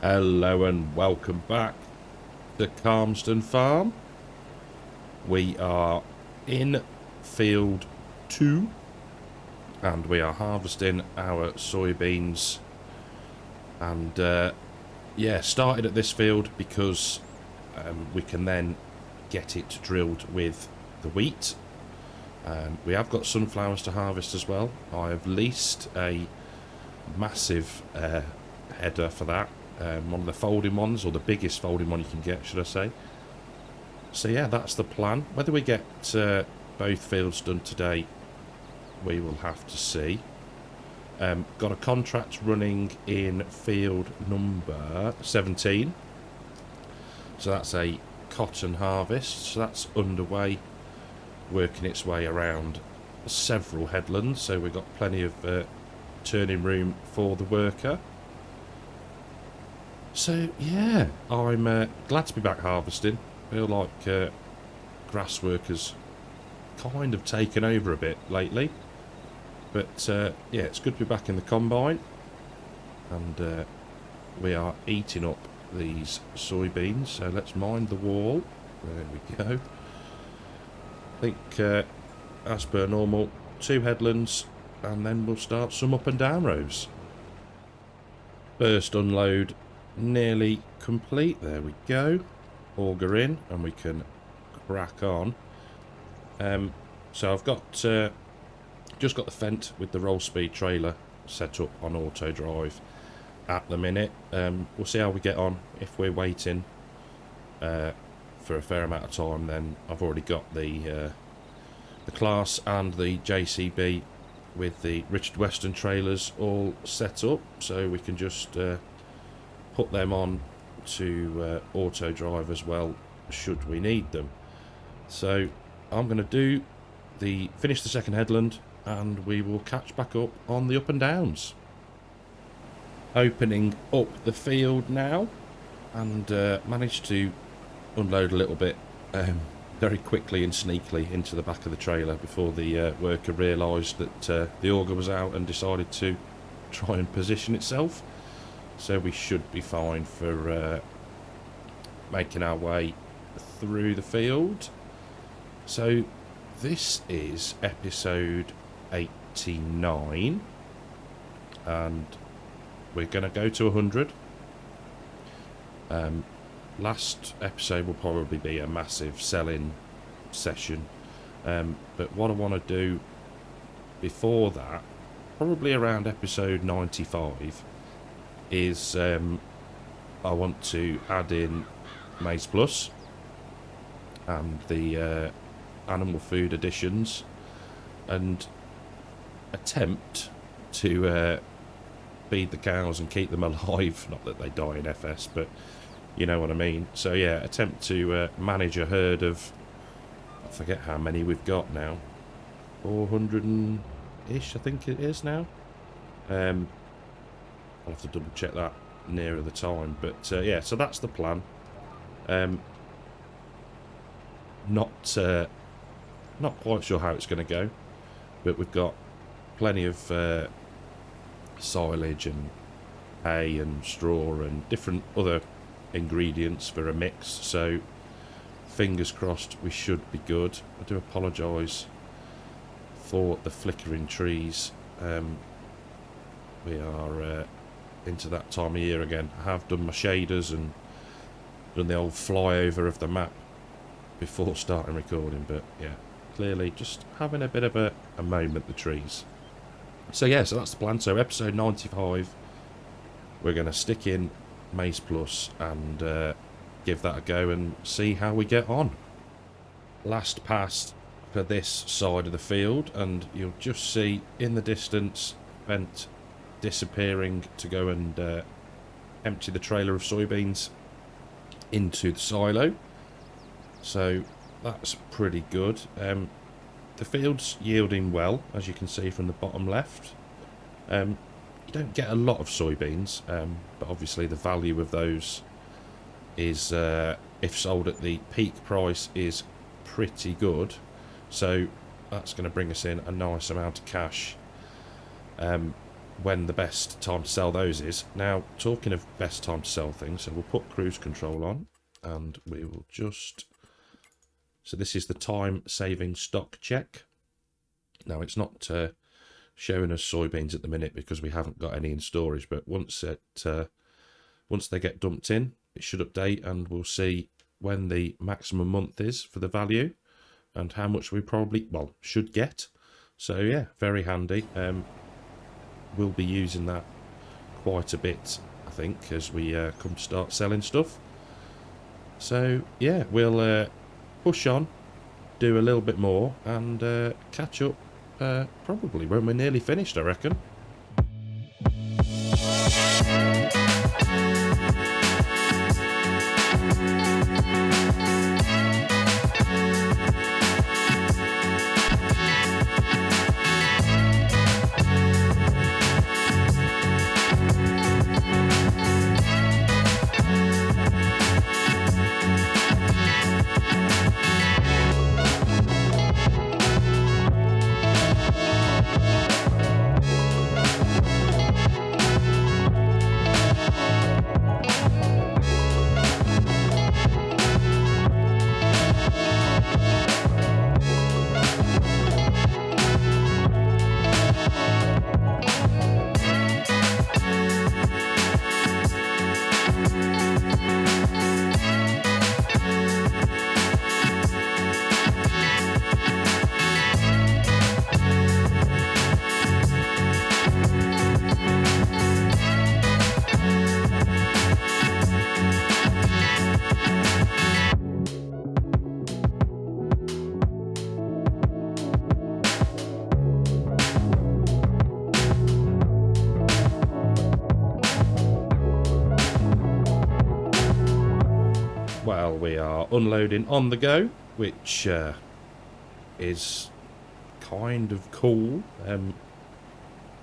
Hello and welcome back to Calmsden Farm. We are in field 2 and we are harvesting our soybeans, and started at this field because we can then get it drilled with the wheat. We have got sunflowers to harvest as well. I have leased a massive header for that. One of the folding ones, or the biggest folding one you can get, should I say. So yeah, that's the plan. Whether we get both fields done today, we will have to see. Got a contract running in field number 17. So that's a cotton harvest. So that's underway, working its way around several headlands. So we've got plenty of turning room for the worker. So yeah, I'm glad to be back harvesting. I feel like grass work has kind of taken over a bit lately. But yeah, it's good to be back in the combine. And we are eating up these soybeans. So let's mind the wall. There we go. I think as per normal, 2 headlands, and then we'll start some up and down rows. First unload nearly complete. There we go. Auger in and we can crack on. So I've got just got the Fendt with the roll speed trailer set up on auto drive at the minute. We'll see how we get on. If we're waiting for a fair amount of time, then I've already got the Claas and the JCB with the Richard Weston trailers all set up, so we can just put them on to auto drive as well should we need them. So I'm going to finish the second headland, and we will catch back up on the up and downs. Opening up the field now, and managed to unload a little bit very quickly and sneakily into the back of the trailer before the worker realised that the auger was out and decided to try and position itself. So we should be fine for making our way through the field. So this is episode 89, and we're going to go to 100. Last episode will probably be a massive selling session, but what I want to do before that, probably around episode 95, is I want to add in Maize Plus and the animal food additions, and attempt to feed the cows and keep them alive. Not that they die in FS, but you know what I mean. So yeah, attempt to manage a herd of, I forget how many we've got now, 400-ish I think it is now. I'll have to double check that nearer the time, but yeah, so that's the plan. Not quite sure how it's going to go, but we've got plenty of silage and hay and straw and different other ingredients for a mix, so fingers crossed we should be good. I do apologise for the flickering trees. We are into that time of year again. I have done my shaders and done the old flyover of the map before starting recording, but yeah, clearly just having a bit of a moment, the trees. So yeah, so that's the plan. So episode 95, we're going to stick in Maize Plus and give that a go and see how we get on. Last pass for this side of the field, and you'll just see in the distance Fendt disappearing to go and empty the trailer of soybeans into the silo. So that's pretty good. The field's yielding well, as you can see from the bottom left. You don't get a lot of soybeans, but obviously the value of those is, if sold at the peak price, is pretty good. So that's going to bring us in a nice amount of cash. when the best time to sell those is. Now, talking of best time to sell things, so we'll put cruise control on, and we will just... So this is the time saving stock check. Now, it's not showing us soybeans at the minute because we haven't got any in storage, but once they get dumped in, it should update, and we'll see when the maximum month is for the value and how much we probably, well, should get. So yeah, very handy. We'll be using that quite a bit, I think, as we come to start selling stuff. So yeah, we'll push on, do a little bit more, and catch up probably when we're nearly finished, I reckon. Well, we are unloading on the go, which is kind of cool.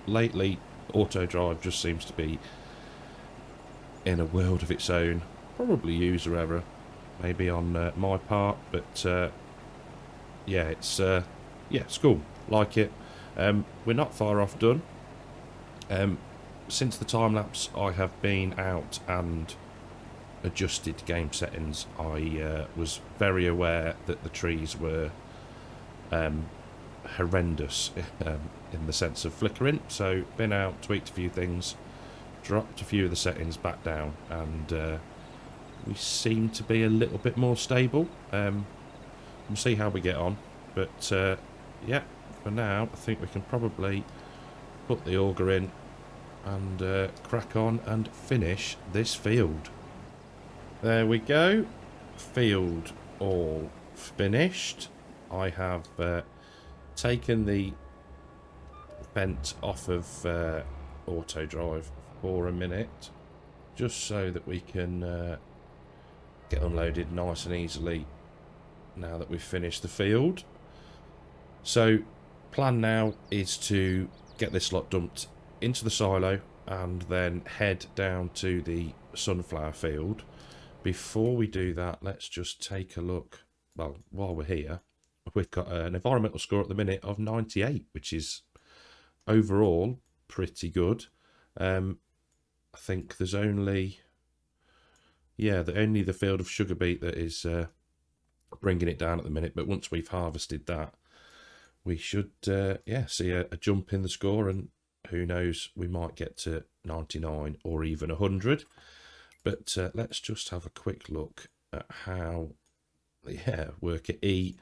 Lately, auto drive just seems to be in a world of its own. Probably user error, maybe on my part, but yeah, it's cool. Like it. We're not far off done. Since the time lapse, I have been out and adjusted game settings. I was very aware that the trees were horrendous in the sense of flickering, so been out, tweaked a few things, dropped a few of the settings back down, and we seem to be a little bit more stable. We'll see how we get on, but yeah, for now I think we can probably put the auger in and crack on and finish this field. There we go, field all finished. I have taken the vent off of auto drive for a minute, just so that we can get unloaded nice and easily now that we've finished the field. So plan now is to get this lot dumped into the silo and then head down to the sunflower field. Before we do that, let's just take a look. Well, while we're here, we've got an environmental score at the minute of 98, which is overall pretty good. I think there's only, yeah, only the field of sugar beet that is bringing it down at the minute. But once we've harvested that, we should, yeah, see a jump in the score, and who knows, we might get to 99 or even 100. But let's just have a quick look at how, yeah, worker E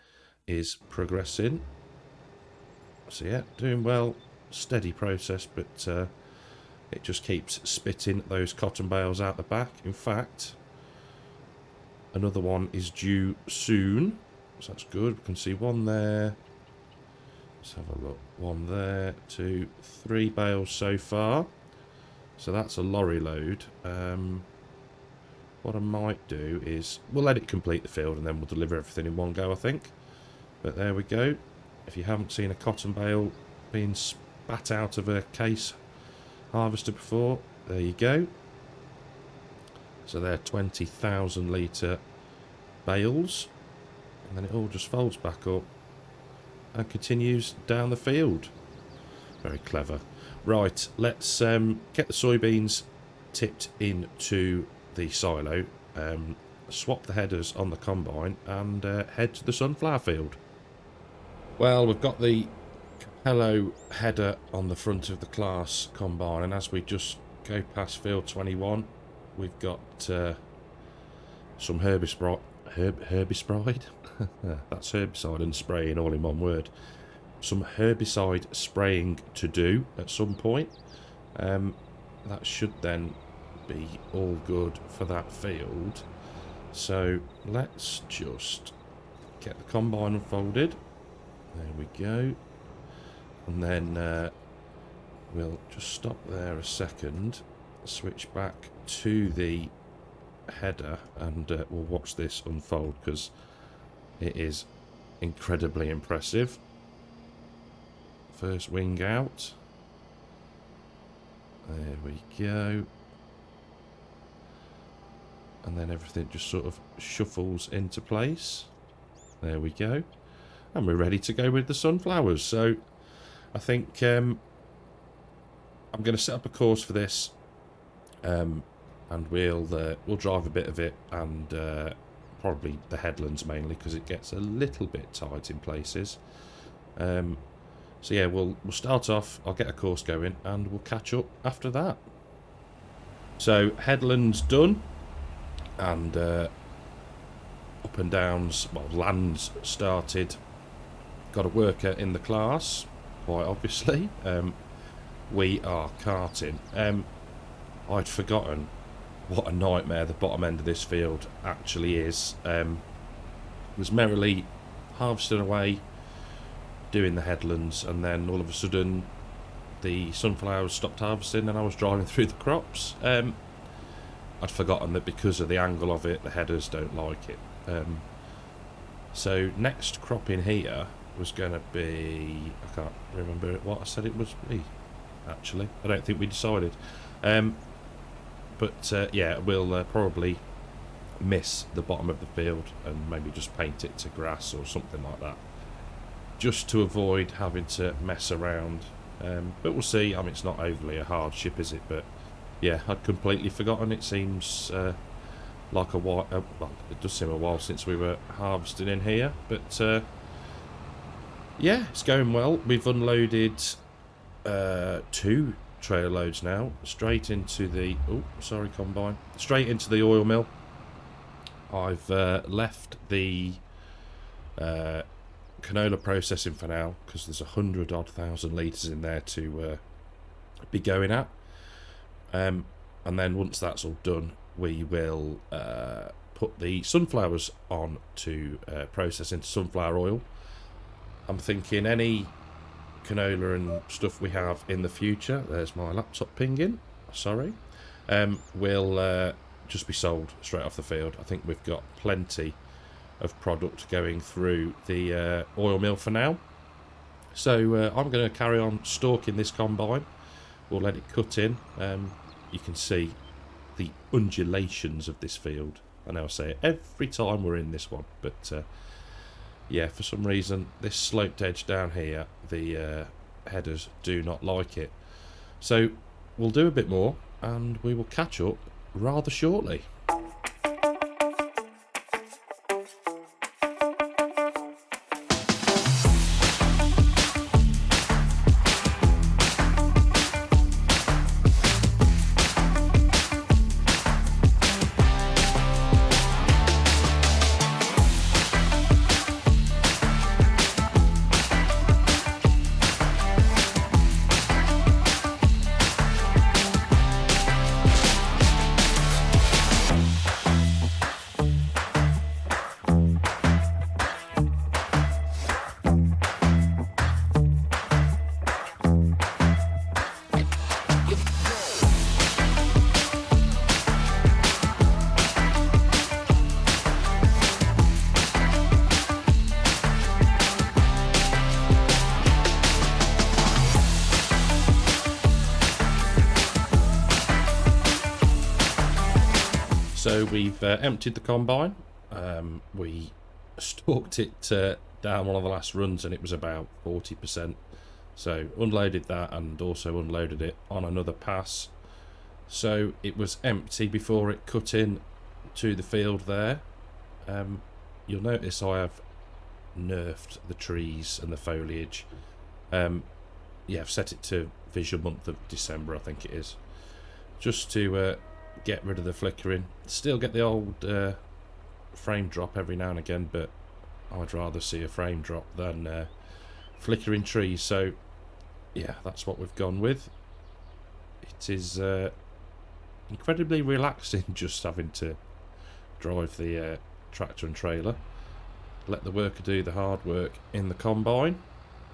is progressing. So yeah, doing well, steady process, but it just keeps spitting those cotton bales out the back. In fact, another one is due soon, so that's good. We can see one there. Let's have a look. One there, 2, 3 bales so far. So that's a lorry load. What I might do is, we'll let it complete the field and then we'll deliver everything in one go, I think. But there we go. If you haven't seen a cotton bale being spat out of a case harvester before, there you go. So they're 20,000 litre bales. And then it all just folds back up and continues down the field. Very clever. Right, let's get the soybeans tipped into the silo, swap the headers on the combine, and head to the sunflower field. Well, we've got the Capello header on the front of the Claas combine, and as we just go past field 21, we've got some herbicide. That's herbicide and spraying all in one word. Some herbicide spraying to do at some point. That should then be all good for that field. So let's just get the combine unfolded. There we go. And then we'll just stop there a second, switch back to the header, and we'll watch this unfold because it is incredibly impressive. First wing out. There we go. And then everything just sort of shuffles into place. There we go. And we're ready to go with the sunflowers. So I think I'm going to set up a course for this, and we'll drive a bit of it, and probably the headlands mainly because it gets a little bit tight in places. So yeah, we'll start off. I'll get a course going, and we'll catch up after that. So headlands done, and up and downs. Well, lands started. Got a worker in the class, quite obviously. We are carting. I'd forgotten what a nightmare the bottom end of this field actually is. Was merrily harvesting away, doing the headlands, and then all of a sudden the sunflowers stopped harvesting and I was driving through the crops. I'd forgotten that because of the angle of it, the headers don't like it. So next crop in here was going to be, I can't remember what I said it was be, actually. I don't think we decided. But yeah, we'll probably miss the bottom of the field and maybe just paint it to grass or something like that, just to avoid having to mess around. But we'll see. I mean, it's not overly a hardship, is it? But yeah, I'd completely forgotten. It seems like a while. Well, it does seem a while since we were harvesting in here. But yeah, it's going well. We've unloaded 2 trailer loads now, straight into the combine, straight into the oil mill. I've left the canola processing for now because there's 100,000 litres in there to be going at, and then once that's all done, we will put the sunflowers on to process into sunflower oil. I'm thinking any canola and stuff we have in the future, there's my laptop pinging, sorry, will just be sold straight off the field. I think we've got plenty of product going through the oil mill for now. So I'm going to carry on stalking this combine. We'll let it cut in. You can see the undulations of this field. I know I say it every time we're in this one, but yeah, for some reason this sloped edge down here, the headers do not like it. So we'll do a bit more and we will catch up rather shortly. So we've emptied the combine. We stalked it down one of the last runs and it was about 40% So unloaded that and also unloaded it on another pass. So it was empty before it cut in to the field there. You'll notice I have nerfed the trees and the foliage. Yeah, I've set it to visual month of December, I think it is, just to get rid of the flickering. Still get the old frame drop every now and again, but I'd rather see a frame drop than flickering trees. So yeah, that's what we've gone with. It is incredibly relaxing just having to drive the tractor and trailer, let the worker do the hard work in the combine,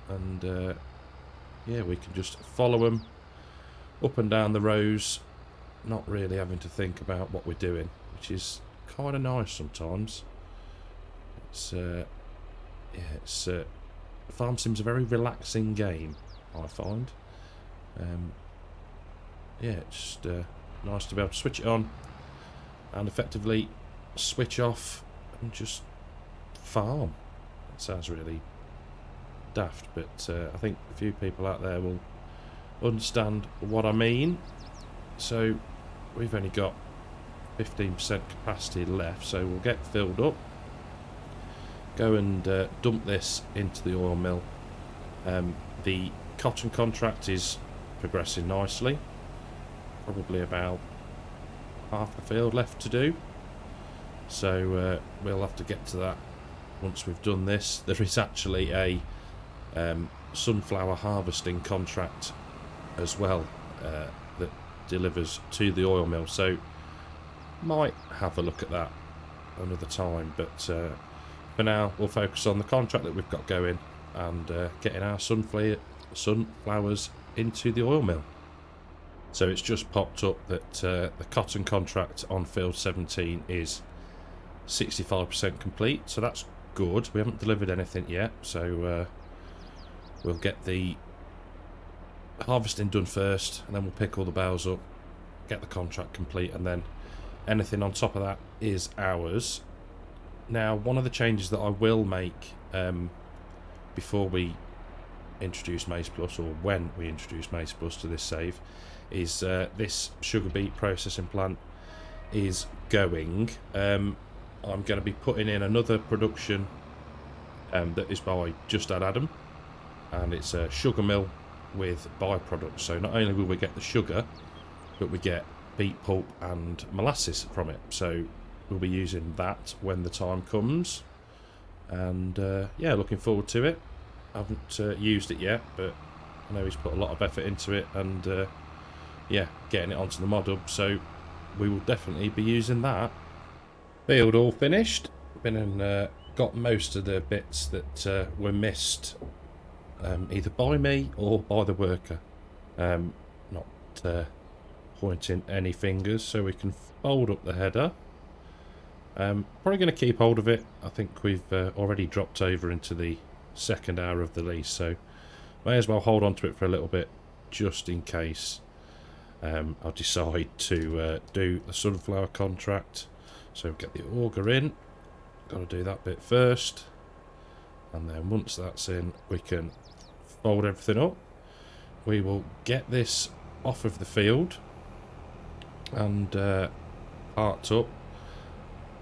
and yeah, we can just follow them up and down the rows, not really having to think about what we're doing, which is kind of nice sometimes. It's yeah, Farm Sim's a very relaxing game, I find. Yeah, it's just nice to be able to switch it on and effectively switch off and just farm. That sounds really daft, but I think a few people out there will understand what I mean. So we've only got 15% capacity left, so we'll get filled up, go and dump this into the oil mill. The cotton contract is progressing nicely, probably about half the field left to do, so we'll have to get to that once we've done this. There is actually a sunflower harvesting contract as well that delivers to the oil mill, so might have a look at that another time, but for now we'll focus on the contract that we've got going and getting our sunflowers into the oil mill. So it's just popped up that the cotton contract on field 17 is 65% complete, so that's good. We haven't delivered anything yet, so we'll get the harvesting done first, and then we'll pick all the bales up, get the contract complete, and then anything on top of that is ours. Now, one of the changes that I will make before we introduce Maize Plus, or when we introduce Maize Plus to this save, is this sugar beet processing plant is going. I'm going to be putting in another production that is by Just Add Adam, and it's a sugar mill with byproducts. So not only will we get the sugar, but we get beet pulp and molasses from it. So we'll be using that when the time comes, and yeah, looking forward to it. I haven't used it yet, but I know he's put a lot of effort into it, and yeah, getting it onto the mod hub, so we will definitely be using that. Field all finished. Been and got most of the bits that were missed, either by me or by the worker. Not pointing any fingers, so we can fold up the header. Probably going to keep hold of it. I think we've already dropped over into the second hour of the lease, so may as well hold on to it for a little bit, just in case I decide to do the sunflower contract. So get the auger in, got to do that bit first, and then once that's in, we can fold everything up. We will get this off of the field and parked up,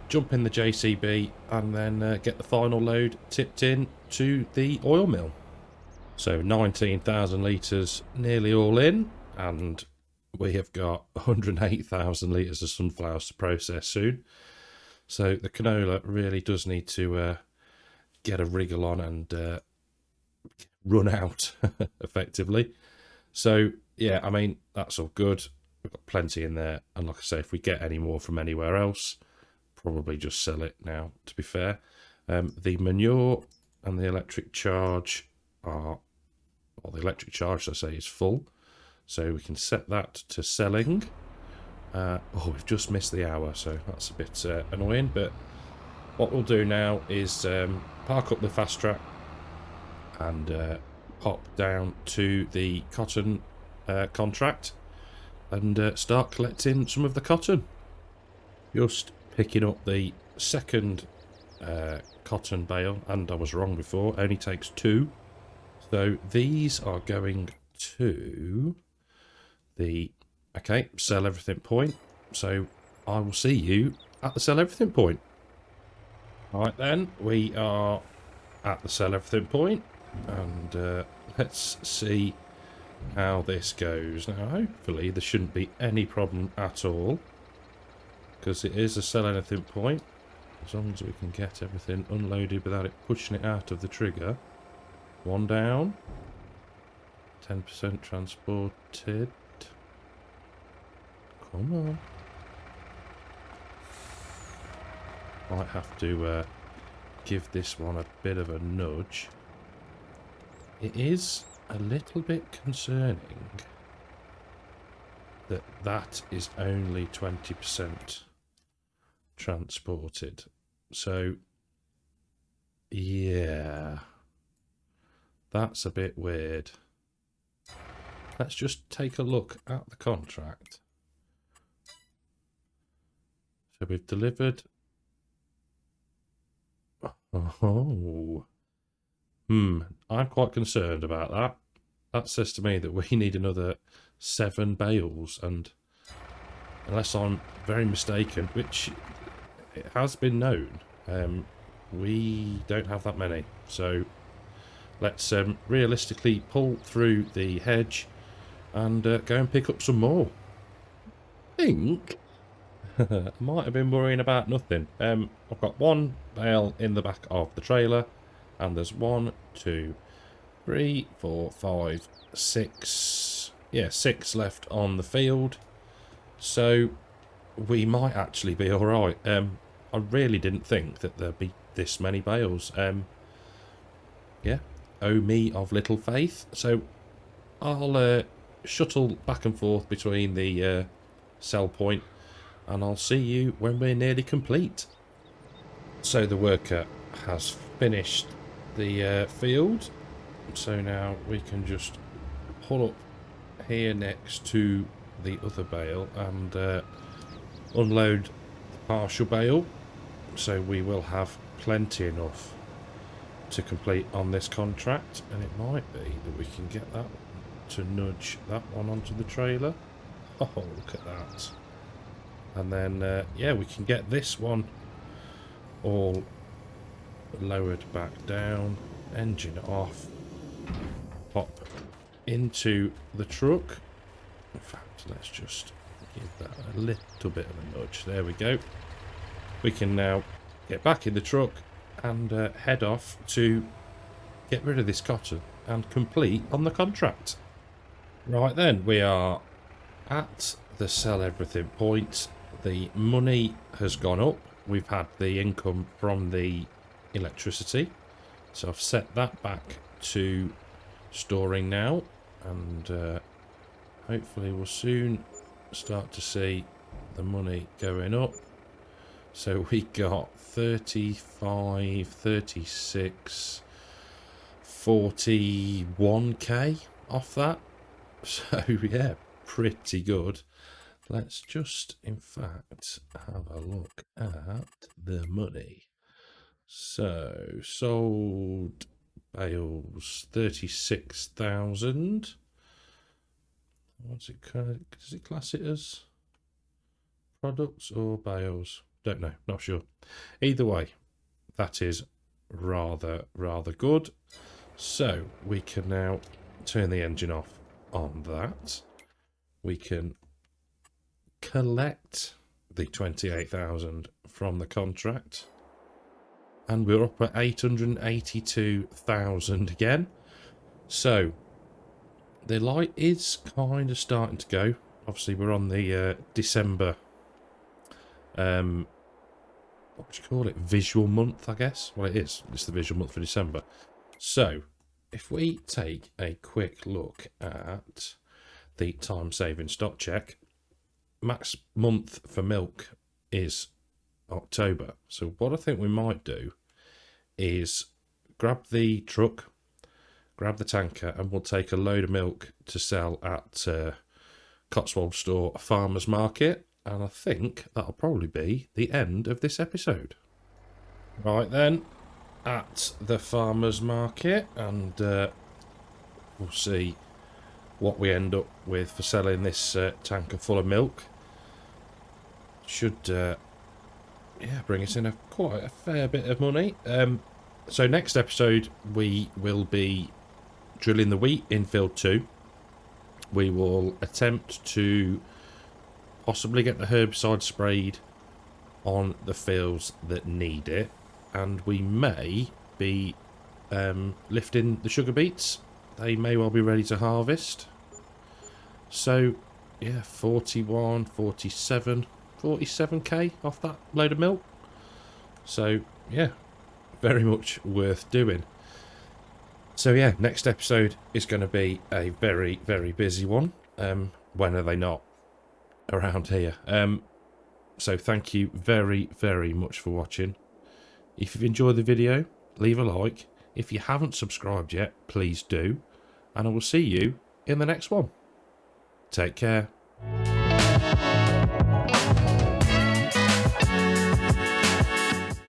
jump in the JCB, and then get the final load tipped in to the oil mill. So 19,000 litres nearly all in, and we have got 108,000 litres of sunflowers to process soon. So the canola really does need to get a wriggle on and run out effectively. So yeah, I mean, that's all good. We've got plenty in there, and like I say, if we get any more from anywhere else, probably just sell it now, to be fair. The manure and the electric charge are, well, the electric charge, I say, is full, so we can set that to selling. Oh, we've just missed the hour, so that's a bit annoying, but what we'll do now is park up the fast track and pop down to the cotton contract and start collecting some of the cotton. Just picking up the second cotton bale, and I was wrong before, only takes 2. So these are going to the, okay, sell everything point. So I will see you at the sell everything point. Right then, we are at the sell everything point, and let's see how this goes. Now hopefully there shouldn't be any problem at all, because it is a sell anything point, as long as we can get everything unloaded without it pushing it out of the trigger. One down, 10% transported. Come on. Might have to give this one a bit of a nudge. It is a little bit concerning that that is only 20% transported. So, yeah, that's a bit weird. Let's just take a look at the contract. So we've delivered... Oh... I'm quite concerned about that. That says to me that we need another 7 bales, and unless I'm very mistaken, which it has been known, we don't have that many. So let's realistically pull through the hedge and go and pick up some more. I think I might have been worrying about nothing. I've got 1 bale in the back of the trailer, and there's 1, 2, 3, 4, 5, 6. Yeah, 6 left on the field. So we might actually be all right. I really didn't think that there'd be this many bales. Yeah, oh me of little faith. So I'll shuttle back and forth between the sell point, and I'll see you when we're nearly complete. So the worker has finished the field, so now we can just pull up here next to the other bale and unload the partial bale, so we will have plenty enough to complete on this contract, and it might be that we can get that to nudge that one onto the trailer. Oh, look at that. And then yeah, we can get this one all lowered back down, engine off, pop into the truck. In fact, let's just give that a little bit of a nudge. There we go. We can now get back in the truck and head off to get rid of this cotton and complete on the contract. Right then, we are at the sell everything point. The money has gone up. We've had the income from the electricity, so I've set that back to storing now, and hopefully we'll soon start to see the money going up. So we got 35, 36, 41k off that. So yeah, pretty good. Let's just, in fact, have a look at the money. So, sold bales, 36,000. What's it, does it class it as products or bales? Don't know, not sure. Either way, that is rather good. So, we can now turn the engine off on that. We can collect the 28,000 from the contract, and we're up at 882,000 again. So the light is kind of starting to go. Obviously we're on the December what would you call it, visual month, I guess. Well, it's the visual month for December. So if we take a quick look at the time saving stock check, max month for milk is October. So what I think we might do is grab the truck, grab the tanker, and we'll take a load of milk to sell at Cotswold Store Farmers Market. And I think that'll probably be the end of this episode. Right then, at the Farmers Market, and we'll see what we end up with for selling this tanker full of milk. Should yeah, bring us in quite a fair bit of money. So next episode we will be drilling the wheat in field 2. We will attempt to possibly get the herbicide sprayed on the fields that need it, and we may be lifting the sugar beets. They may well be ready to harvest. So yeah, 41, 47, 47k off that load of milk. So yeah, very much worth doing. So yeah, next episode is going to be a very, very busy one. When are they not around here? So thank you very, very much for watching. If you've enjoyed the video, leave a like. If you haven't subscribed yet, please do. And I will see you in the next one. Take care.